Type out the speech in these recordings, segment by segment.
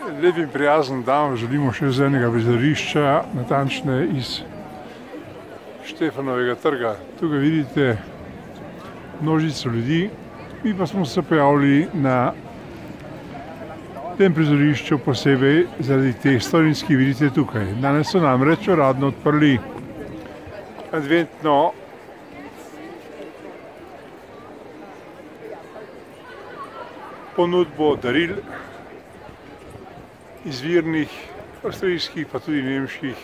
Lep in prijazen dan želimo še z enega prizorišča, natančneje iz Štefanovega trga. Tukaj vidite množico ljudi, mi pa smo se pojavili na tem prizorišču posebej zaradi teh stojnic, ki vidite tukaj. Danes so namreč uradno odprli adventno ponudbo daril, izvirnih, avstrijskih, pa tudi nemških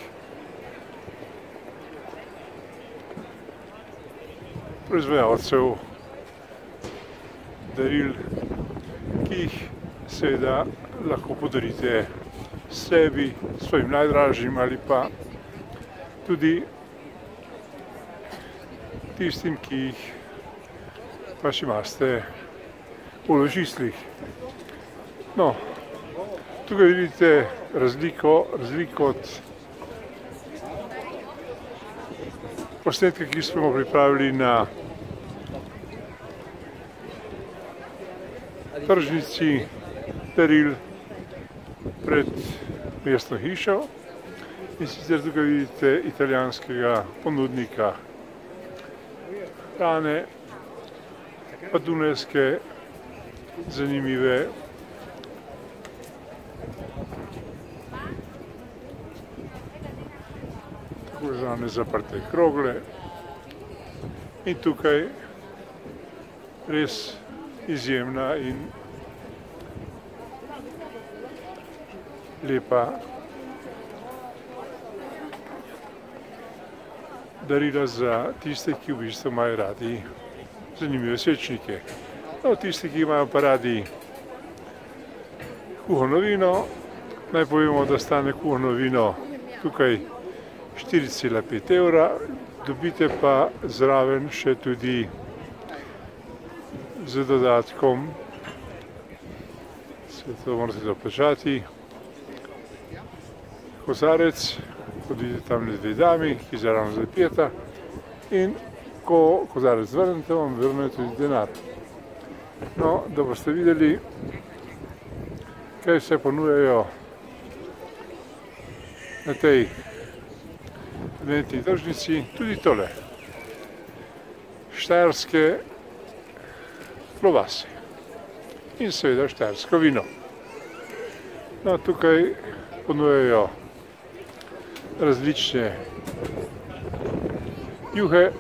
proizvajalcev daril, ki jih seveda lahko podarite sebi, svojim najdražjim ali pa tudi tistim, ki jih pač imate v ložislih. No, tukaj vidite razliko od posnetka, ki smo pripravili na tržnici daril pred mestno hišo. In sicer tukaj vidite italijanskega ponudnika hrane, pa dunajske zanimive tako zvane zaprte krogle. In tukaj res izjemna in lepa darila za tiste, ki v bistvu imajo radi zanimive svečnike. No, tisti, ki imajo pa radi kuhano vino, naj povemo, da stane kuhano vino tukaj 4,5 evra, dobite pa zraven še tudi z dodatkom, se to morate doplačati, kozarec, kot vidite tam dve dami, ki zraven zapijeta, in ko kozarec vrnete, vam vrnejo tudi denar. No, da boste videli, kaj se ponujajo na tej adventni tržnici, tudi tole, štajerske klobase in seveda štajersko vino. No, tukaj ponujajo različne juhe,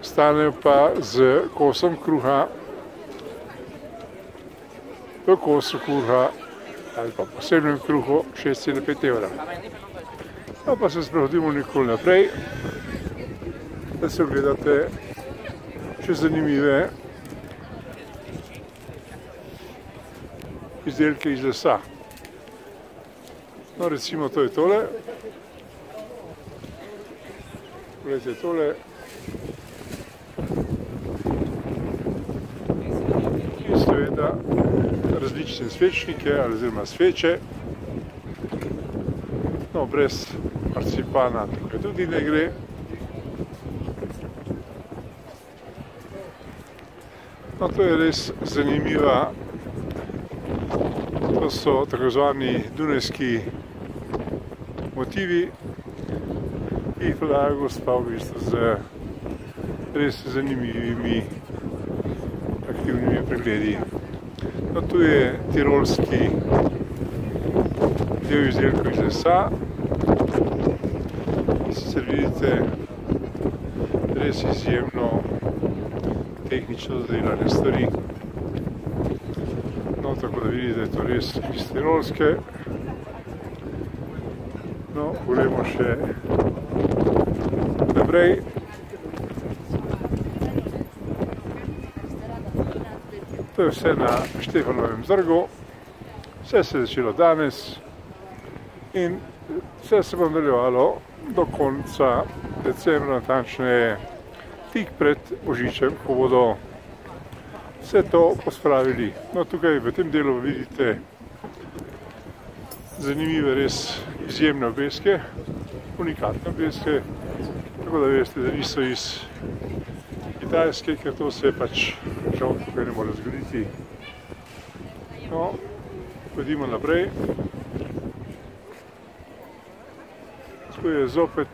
stanejo pa z kosom kruha, v kosu kruha ali pa posebnem kruhu 6,5 evra. No, pa se sprehodimo nikoli naprej, da se ogledate še zanimive izdelke iz lesa. No, recimo to je tole. Poglejte tole. In seveda različne svečnike oziroma sveče. No, brez marcipana tukaj tudi ne gre. No, to je res zanimiva. To so tako zvani dunajski motivi, ki jih vlaga gospa v bistvu z res zanimivimi aktivnimi pregledi. No, tu je tirolski del izdelkov iz lesa. Sicer vidite res izjemno tehnično zdelane stvari. No, tako da vidite, da je to res iz tirolske. No, poglejmo še naprej. To je vse na Štefanovem trgu. Vse se je začelo danes in vse se bo nadaljevalo do konca decembra, natančneje tik pred Božičem, ko bodo vse to pospravili. No, tukaj v tem delu vidite zanimive, res izjemne obeske, unikatne obeske, tako da veste, da niso iz Kitajske, ker to se pač žal tukaj ne more zgoditi. No, pojdimo naprej. Tu je zopet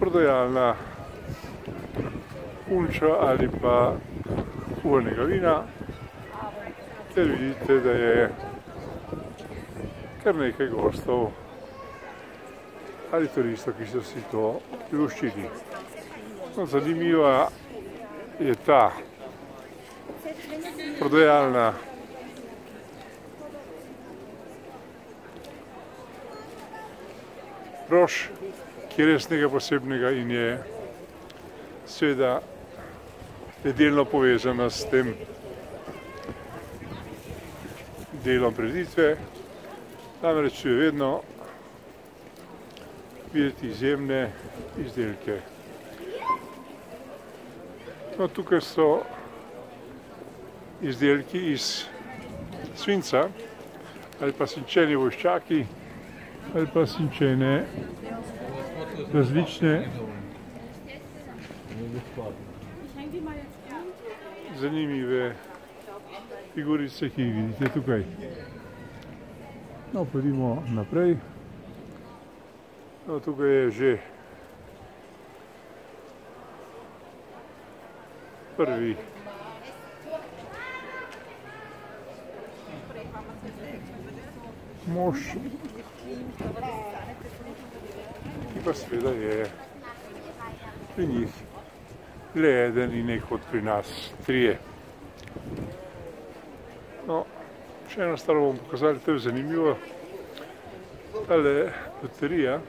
prodajalna punča ali pa kuhanega vina, ker vidite, da je kar nekaj gostov ali turistov, ki so si to privoščili. No, zanimiva je ta prodajalna rož, ki je res nekaj posebnega in je seveda delno povezana s tem delom prireditve. Namreč je vedno videti izjemne izdelke. No, tukaj so izdelki iz svinca ali pa svinčeni vojščaki ali pa svinčene različne zanimive figurice, ki jih vidite tukaj. No, pojdimo naprej. No, tukaj je že prvi mož, ki pa seveda je pri njih le eden in ne kot pri nas trije. No, še eno stvar bom pokazali, to je zanimivo. Tale loterija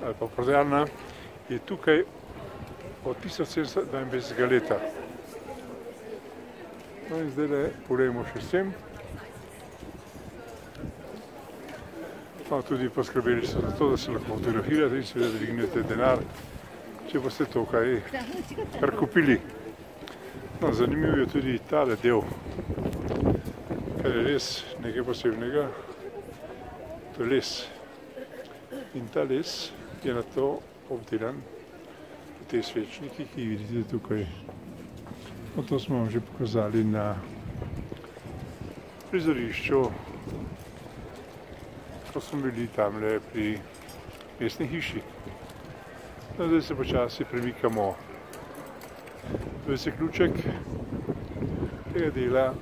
ali pa prodajalna je tukaj od 1722. leta. No in zdaj pogledamo še sem. No, tudi poskrbeli so za to, da se lahko fotografirate in seveda dvignete denar, če boste to kaj kar kupili. No, zanimiv je tudi tale del, kar je res nekaj posebnega. To je les. In ta les je na to obdelan v te svečniki, ki jih vidite tukaj. No, to smo vam že pokazali na prizorišču, ko smo bili tamle pri mestni hiši. No, zdaj se počasi premikamo v zaključek tega dela.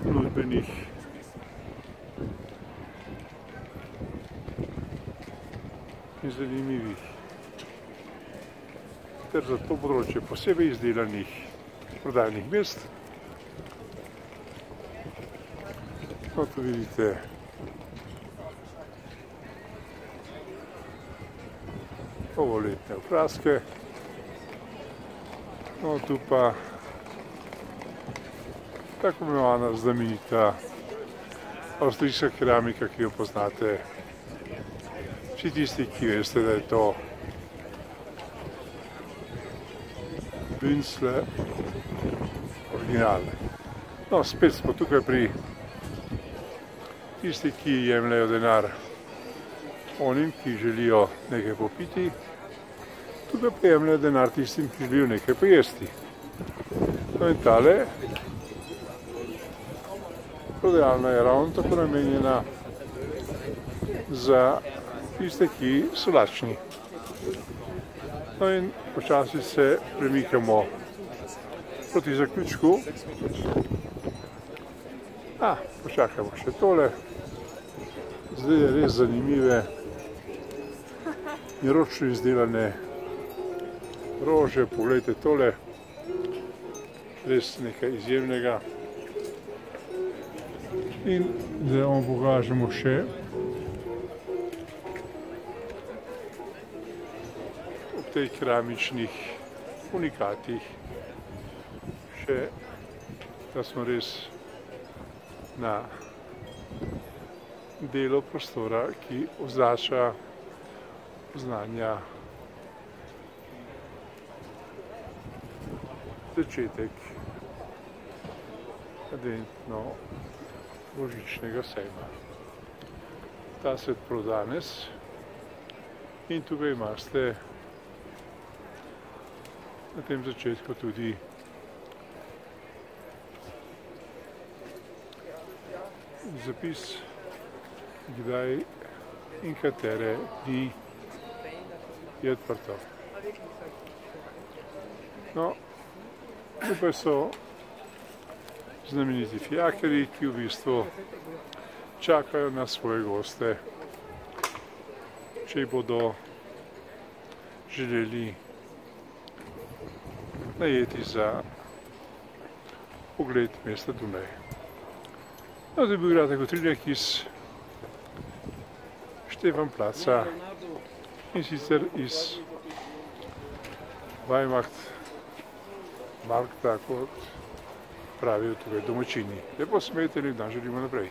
Ponudbenih in zanimivih ter za to področje posebej izdelanih prodajnih mest. No, tu vidite novoletne okraske. No, tu pa tako imenovana znamenita avstrijska keramika, ki jo poznate vsi tisti, ki veste, da je to Bünzle originalne. No, spet smo tukaj pri tisti, ki jemljajo denar onim, ki želijo nekaj popiti, tukaj pa jemljajo denar tistim, ki želijo nekaj pojesti. No in tale prodajalna je ravno tako namenjena za tiste, ki so lačni. No in počasi se premikamo proti zaključku. Počakajmo še tole. Zdaj je res zanimive in ročno izdelane rože. Poglejte tole. Res nekaj izjemnega. In zdaj vam pokažemo še ob tej keramičnih unikatih še, da smo res na delo prostora, ki označa znanja začetek adventno božičnega sejma. Ta se prav danes in tukaj imate na tem začetku tudi zapis, kdaj in katere dni je odprto. No, tukaj so znameniti fijakerji, ki v bistvu čakajo na svoje goste, če jih bodo želeli najeti za ogled mesta Dunaj. No, to je bil kratek utrinek iz Štefanplatza in sicer iz Weimarkta, kot pravijo tukaj domačini. Lepo smejte, lep dan želimo naprej.